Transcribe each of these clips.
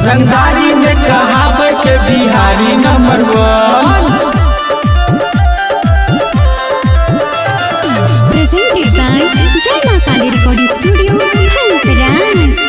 रंगदारी में कहावत है Bihari number 1। Presented by Jai Maa Kali Recording Studio, Bharatras।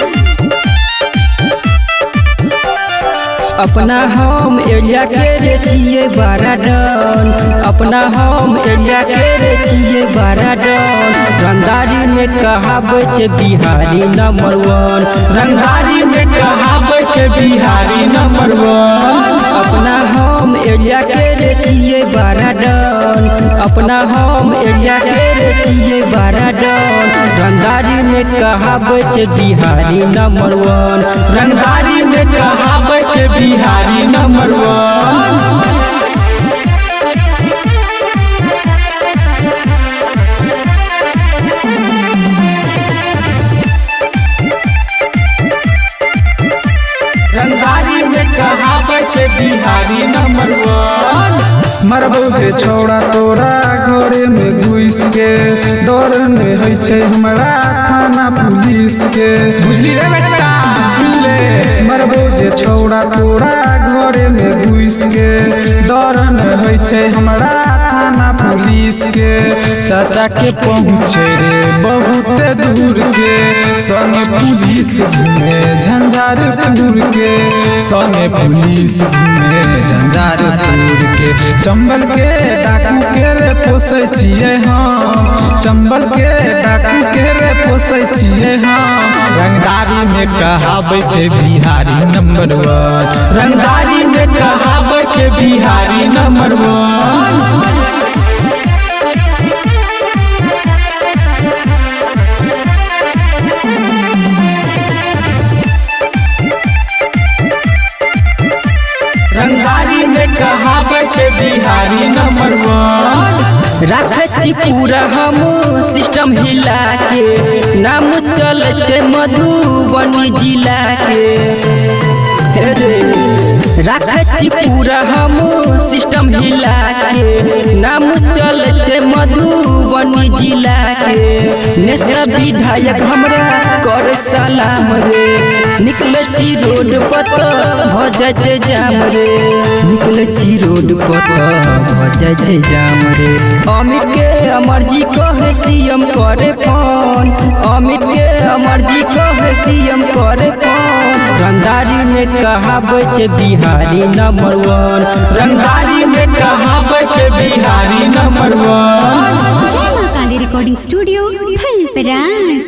अपना हम एरिया के रे छिए बारा डन, अपना हम एरिया के रे छिए बारा डन। रंगदारी में कहावत है बिहारी नंबर 1। रंगदारी में कहावत है बिहारी नंबर 1। अपना हम एरिया के रे छिए बारा डन, अपना हम एरिया के रे छिए बारा डन। रंगदारी में कहावत है बिहारी नंबर 1। रंगदारी में कहावत है बिहारी नंबर 1। रंगदारी में कहावत है बिहारी नंबर 1। मरबो के छौड़ा तोरा घरे में घुस के, डर ने है छै हमरा थाना पुलिस के। बुझली रे बेटा सुन ले। मरबो जे छौड़ा तोरा घरे में घुस के, डर ने है छै हमरा थाना पुलिस के। चाचा के पहुँचे रे बहुत दूर के, संगे पुलिस में झंझारपुर के, संगे पुलिस में झंझारपुर के। चंबल के डाकू के रे पोसै छियै हम, चंबल के डाकू के रे पोसै छियै हम। रंगदारी में कहावत है बिहारी नंबर 1। रंगदारी में कहावत है बिहारी नंबर 1। रंगदारी में कहावत है बिहारी नंबर 1। राखी पूरा हम सिस्टम हिला के, नाम चल छे मधुबनी जिला के। राखी पूरा हम सिस्टम हिला के, नाम चल छे मधुबनी जिला के। नेता विधायक हमरा कर सलाम रे, निकले छी रोड पर भ जाय छे जाम रे, निकले छी रोड पर भ जाय छे जाम रे। अमित के अमरजी कहे सीएम करे फोन, अमित के अमरजी कहे सीएम करे फोन। रंगदारी में कहावत है बिहारी नंबर 1। रंगदारी में कहावत है Bihari number 1। Jai Maa Kali Recording Studio, Bharatras।